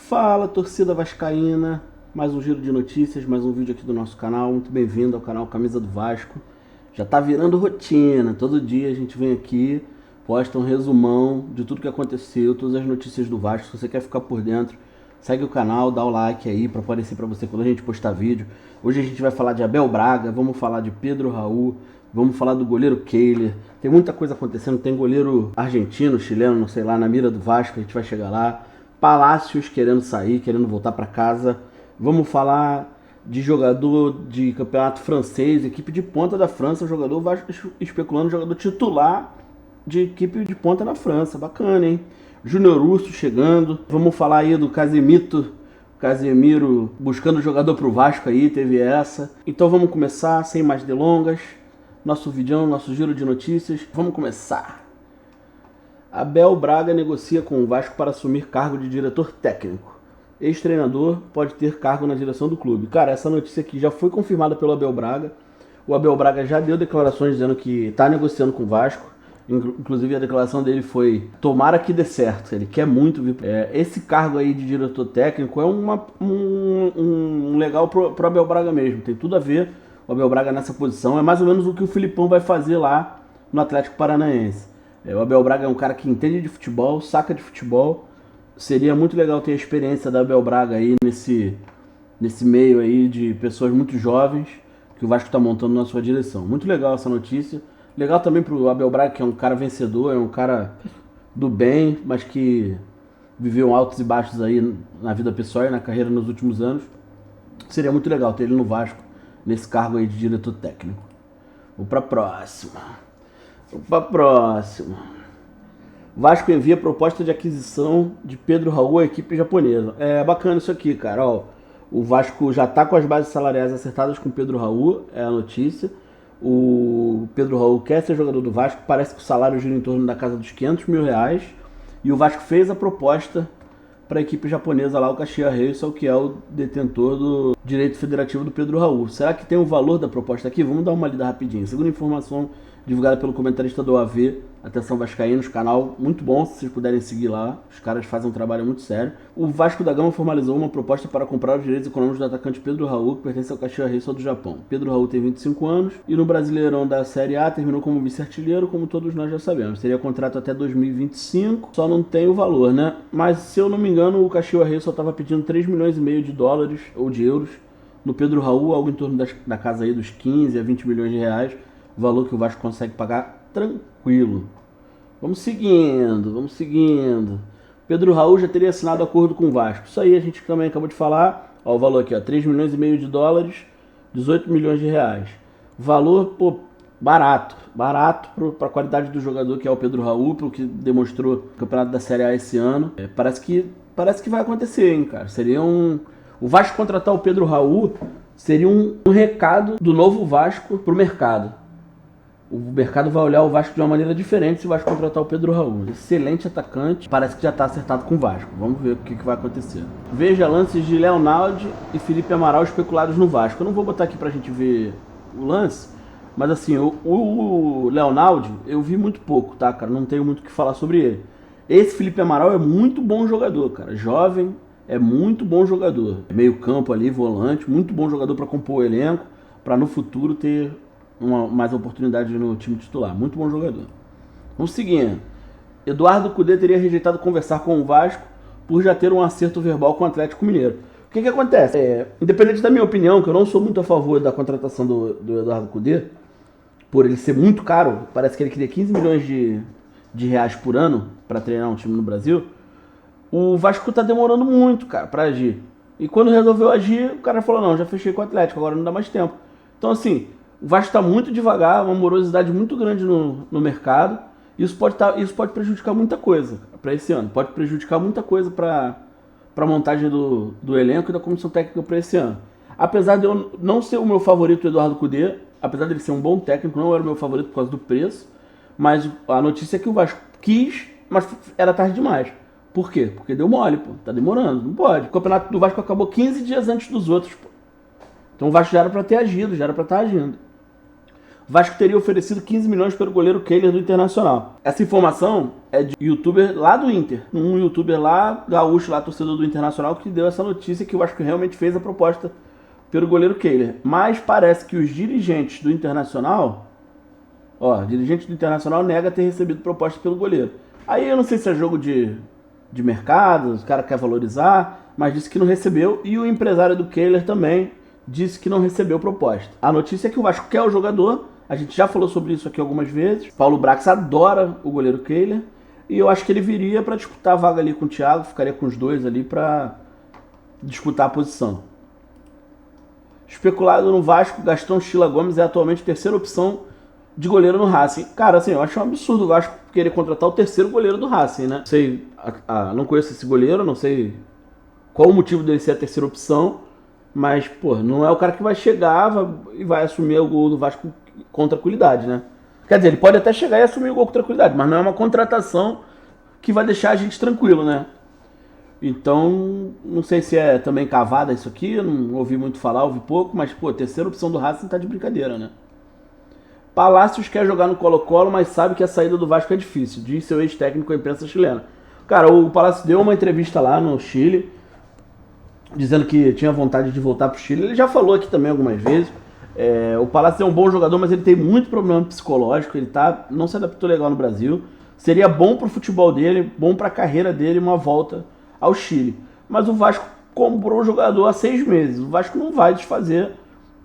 Fala, torcida vascaína, mais um giro de notícias, mais um vídeo aqui do nosso canal. Muito bem-vindo ao canal Camisa do Vasco. Já tá virando rotina, todo dia a gente vem aqui, posta um resumão de tudo que aconteceu, todas as notícias do Vasco. Se você quer ficar por dentro, segue o canal, dá o like aí para aparecer para você quando a gente postar vídeo. Hoje a gente vai falar de Abel Braga, vamos falar de Pedro Raul, vamos falar do goleiro Kehler. Tem muita coisa acontecendo, tem goleiro argentino, chileno, não sei lá, na mira do Vasco, a gente vai chegar lá. Palácios querendo sair, querendo voltar para casa. Vamos falar de jogador de campeonato francês, equipe de ponta da França, jogador Vasco especulando jogador titular de equipe de ponta na França. Bacana, hein? Júnior Urso chegando. Vamos falar aí do Casemiro buscando jogador pro Vasco aí, teve essa. Então vamos começar, sem mais delongas. Nosso vídeo, nosso giro de notícias. Vamos começar. Abel Braga negocia com o Vasco para assumir cargo de diretor técnico. Ex-treinador pode ter cargo na direção do clube. Cara, essa notícia aqui já foi confirmada pelo Abel Braga. O Abel Braga já deu declarações dizendo que está negociando com o Vasco. Inclusive a declaração dele foi: tomara que dê certo. Ele quer muito vir. Esse cargo aí de diretor técnico é um legal pro Abel Braga mesmo. Tem tudo a ver o Abel Braga nessa posição. É mais ou menos o que o Filipão vai fazer lá no Atlético Paranaense. O Abel Braga é um cara que entende de futebol, saca de futebol. Seria muito legal ter a experiência da Abel Braga aí nesse meio aí de pessoas muito jovens que o Vasco está montando na sua direção. Muito legal essa notícia. Legal também pro Abel Braga, que é um cara vencedor, é um cara do bem, mas que viveu altos e baixos aí na vida pessoal e na carreira nos últimos anos. Seria muito legal ter ele no Vasco, nesse cargo aí de diretor técnico. Vamos para a próxima. Vasco envia proposta de aquisição de Pedro Raul à equipe japonesa. É bacana isso aqui, cara. Ó, o Vasco já tá com as bases salariais acertadas com o Pedro Raul, é a notícia. O Pedro Raul quer ser jogador do Vasco, parece que o salário gira em torno da casa dos 500 mil reais. E o Vasco fez a proposta para a equipe japonesa lá, o Kashiwa Reysol, que é o detentor do direito federativo do Pedro Raul. Será que tem o valor da proposta aqui? Vamos dar uma lida rapidinho. Segundo a informação divulgada pelo comentarista do AV, Atenção Vascaínos, canal muito bom, se vocês puderem seguir lá, os caras fazem um trabalho muito sério. O Vasco da Gama formalizou uma proposta para comprar os direitos econômicos do atacante Pedro Raul, que pertence ao Kashiwa Reysol do Japão. Pedro Raul tem 25 anos e no Brasileirão da Série A terminou como vice-artilheiro, como todos nós já sabemos. Teria contrato até 2025, só não tem o valor, né? Mas se eu não me engano, o Kashiwa Reysol estava pedindo 3,5 milhões de dólares ou de euros no Pedro Raul, algo em torno da casa aí dos 15 a 20 milhões de reais. Valor que o Vasco consegue pagar tranquilo. Vamos seguindo. Pedro Raul já teria assinado acordo com o Vasco. Isso aí a gente também acabou de falar. Ó, o valor aqui, ó, 3,5 milhões de dólares, 18 milhões de reais. Valor, pô, barato para a qualidade do jogador que é o Pedro Raul, pelo que demonstrou no Campeonato da Série A esse ano. Parece que vai acontecer, hein, cara. O Vasco contratar o Pedro Raul seria um recado do novo Vasco pro mercado. O mercado vai olhar o Vasco de uma maneira diferente se o Vasco contratar o Pedro Raul. Excelente atacante, parece que já está acertado com o Vasco. Vamos ver o que vai acontecer. Veja lances de Leonardo e Felipe Amaral especulados no Vasco. Eu não vou botar aqui pra gente ver o lance, mas assim, o Leonardo eu vi muito pouco, tá, cara? Não tenho muito o que falar sobre ele. Esse Felipe Amaral é muito bom jogador, cara. Jovem, é muito bom jogador. Meio campo ali, volante, muito bom jogador para compor o elenco, para no futuro ter mais oportunidade no time titular. Muito bom jogador. Vamos seguindo. Eduardo Cudê teria rejeitado conversar com o Vasco por já ter um acerto verbal com o Atlético Mineiro. O que acontece? Independente da minha opinião, que eu não sou muito a favor da contratação do Eduardo Cudê, por ele ser muito caro, parece que ele queria 15 milhões de reais por ano para treinar um time no Brasil. O Vasco tá demorando muito, cara, para agir. E quando resolveu agir, o cara falou: não, já fechei com o Atlético, agora não dá mais tempo. Então, assim, o Vasco está muito devagar, uma morosidade muito grande no mercado. Isso pode prejudicar muita coisa para esse ano. Pode prejudicar muita coisa para a montagem do elenco e da comissão técnica para esse ano. Apesar de eu não ser o meu favorito, o Eduardo Cudê, apesar dele ser um bom técnico, não era o meu favorito por causa do preço. Mas a notícia é que o Vasco quis, mas era tarde demais. Por quê? Porque deu mole, pô. Tá demorando, não pode. O campeonato do Vasco acabou 15 dias antes dos outros, pô. Então o Vasco já era para ter agido, já era para estar agindo. Vasco teria oferecido 15 milhões pelo goleiro Kehler do Internacional. Essa informação é de youtuber lá do Inter. Um youtuber lá, gaúcho, lá, torcedor do Internacional, que deu essa notícia que o Vasco realmente fez a proposta pelo goleiro Kehler. Mas parece que os dirigentes do Internacional, dirigente do Internacional nega ter recebido proposta pelo goleiro. Aí eu não sei se é jogo de mercado, os caras querem valorizar, mas disse que não recebeu. E o empresário do Kehler também disse que não recebeu proposta. A notícia é que o Vasco quer o jogador. A gente já falou sobre isso aqui algumas vezes. Paulo Brax adora o goleiro Kehler. E eu acho que ele viria para disputar a vaga ali com o Thiago. Ficaria com os dois ali para disputar a posição. Especulado no Vasco, Gastão Chila Gomes é atualmente a terceira opção de goleiro no Racing. Cara, assim, eu acho um absurdo o Vasco querer contratar o terceiro goleiro do Racing, né? Não conheço esse goleiro, não sei qual o motivo dele ser a terceira opção. Mas, pô, não é o cara que vai chegar e vai assumir o gol do Vasco com tranquilidade, né? Quer dizer, ele pode até chegar e assumir o gol com tranquilidade, mas não é uma contratação que vai deixar a gente tranquilo, né? Então, não sei se é também cavada isso aqui, eu não ouvi muito falar, ouvi pouco, mas, pô, a terceira opção do Racing tá de brincadeira, né? Palácios quer jogar no Colo-Colo, mas sabe que a saída do Vasco é difícil, diz seu ex-técnico à imprensa chilena. Cara, o Palácio deu uma entrevista lá no Chile, dizendo que tinha vontade de voltar pro Chile. Ele já falou aqui também algumas vezes. O Palácio é um bom jogador, mas ele tem muito problema psicológico. Ele não se adaptou legal no Brasil. Seria bom pro futebol dele, bom pra carreira dele uma volta ao Chile. Mas o Vasco comprou o jogador há 6 meses. O Vasco não vai desfazer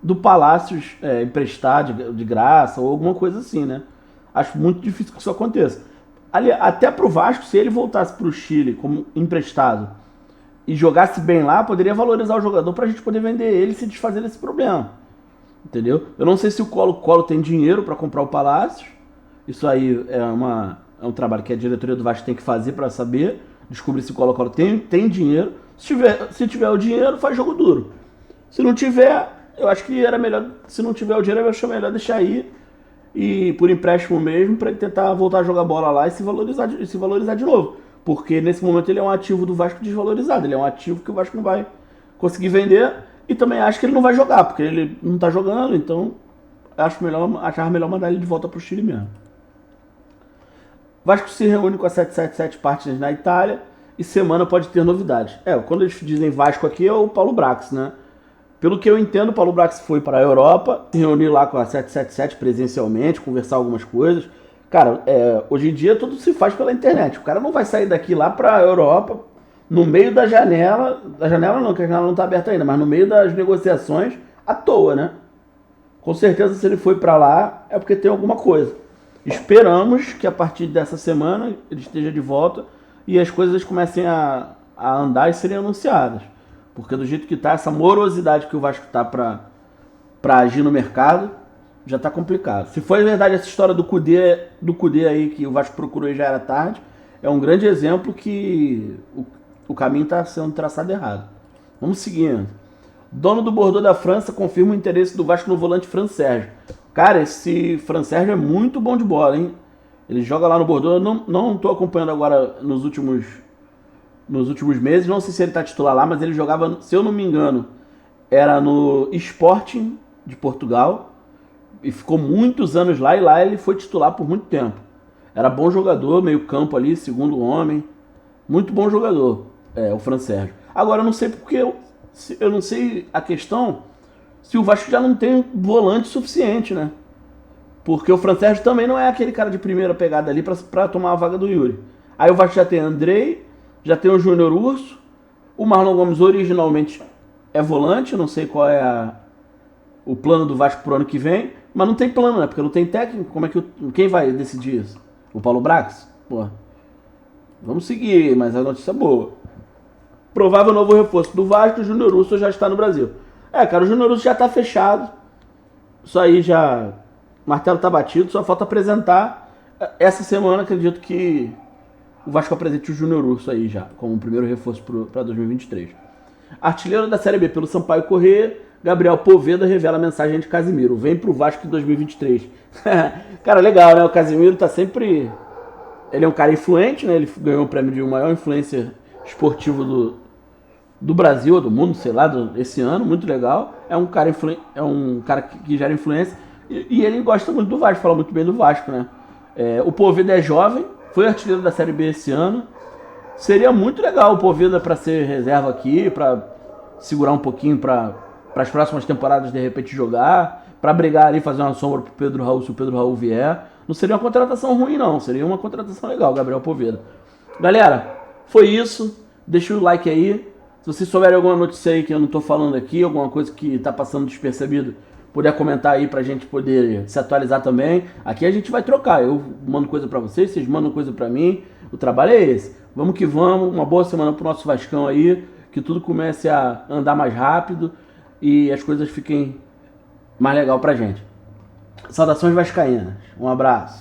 do Palácios emprestar de graça ou alguma coisa assim, né? Acho muito difícil que isso aconteça. Até pro Vasco, se ele voltasse pro Chile como emprestado e jogasse bem lá, poderia valorizar o jogador pra gente poder vender ele e se desfazer desse problema. Entendeu? Eu não sei se o Colo-Colo tem dinheiro pra comprar o Palácio. Isso aí é um trabalho que a diretoria do Vasco tem que fazer pra saber, descobrir se o Colo-Colo tem dinheiro. Se tiver o dinheiro, faz jogo duro. Se não tiver, eu acho que era melhor. Se não tiver o dinheiro, eu acho melhor deixar aí e por empréstimo mesmo, pra ele tentar voltar a jogar bola lá e se valorizar de novo. Porque nesse momento ele é um ativo do Vasco desvalorizado. Ele é um ativo que o Vasco não vai conseguir vender. E também acho que ele não vai jogar, porque ele não tá jogando. Então achava melhor mandar ele de volta pro Chile mesmo. Vasco se reúne com a 777 Partners na Itália. E semana pode ter novidades. Quando eles dizem Vasco aqui é o Paulo Brax, né? Pelo que eu entendo, o Paulo Brax foi para a Europa, se reunir lá com a 777 presencialmente, conversar algumas coisas. Cara, hoje em dia tudo se faz pela internet. O cara não vai sair daqui lá pra Europa, no meio da janela não, que a janela não tá aberta ainda, mas no meio das negociações, à toa, né? Com certeza se ele foi pra lá é porque tem alguma coisa. Esperamos que a partir dessa semana ele esteja de volta e as coisas comecem a andar e serem anunciadas. Porque do jeito que tá, essa morosidade que o Vasco tá pra agir no mercado, já tá complicado. Se for verdade essa história do Kudê aí, que o Vasco procurou e já era tarde, é um grande exemplo que o caminho tá sendo traçado errado. Vamos seguindo. Dono do Bordeaux da França confirma o interesse do Vasco no volante Fran Sérgio. Cara, esse Fran Sérgio é muito bom de bola, hein? Ele joga lá no Bordeaux, eu não tô acompanhando agora nos últimos meses, não sei se ele tá titular lá, mas ele jogava, se eu não me engano, era no Sporting de Portugal, e ficou muitos anos lá, e lá ele foi titular por muito tempo. Era bom jogador, meio campo ali, segundo homem. Muito bom jogador, o Fran Sérgio. Agora eu não sei porque, eu não sei a questão, se o Vasco já não tem volante suficiente, né? Porque o Fran Sérgio também não é aquele cara de primeira pegada ali pra tomar a vaga do Yuri. Aí o Vasco já tem Andrei, já tem o Júnior Urso, o Marlon Gomes originalmente é volante, eu não sei qual é o plano do Vasco pro ano que vem, mas não tem plano, né? Porque não tem técnico. Quem vai decidir isso? O Paulo Brax? Pô, vamos seguir, mas a notícia é boa. Provável novo reforço do Vasco, o Júnior Urso já está no Brasil. Cara, o Júnior Urso já tá fechado. Isso aí já... O martelo tá batido, só falta apresentar. Essa semana acredito que o Vasco apresente o Júnior Urso aí já, como o primeiro reforço para 2023. Artilheiro da Série B pelo Sampaio Corrêa, Gabriel Poveda revela a mensagem de Casimiro. Vem pro Vasco em 2023. Cara, legal, né? O Casimiro tá sempre... Ele é um cara influente, né? Ele ganhou o prêmio de maior influencer esportivo do Brasil, ou do mundo, sei lá, esse ano. Muito legal. É um cara que gera influência. E ele gosta muito do Vasco, fala muito bem do Vasco, né? O Poveda é jovem, foi artilheiro da Série B esse ano. Seria muito legal o Poveda para ser reserva aqui, para segurar um pouquinho para as próximas temporadas de repente jogar, para brigar ali, fazer uma sombra pro Pedro Raul se o Pedro Raul vier. Não seria uma contratação ruim não, seria uma contratação legal, Gabriel Poveda. Galera, foi isso. Deixa o like aí. Se vocês souberem alguma notícia aí que eu não tô falando aqui, alguma coisa que tá passando despercebido, puder comentar aí pra gente poder se atualizar também. Aqui a gente vai trocar. Eu mando coisa pra vocês mandam coisa pra mim. O trabalho é esse. Vamos que vamos. Uma boa semana pro nosso Vascão aí. Que tudo comece a andar mais rápido e as coisas fiquem mais legal pra gente. Saudações vascaínas. Um abraço.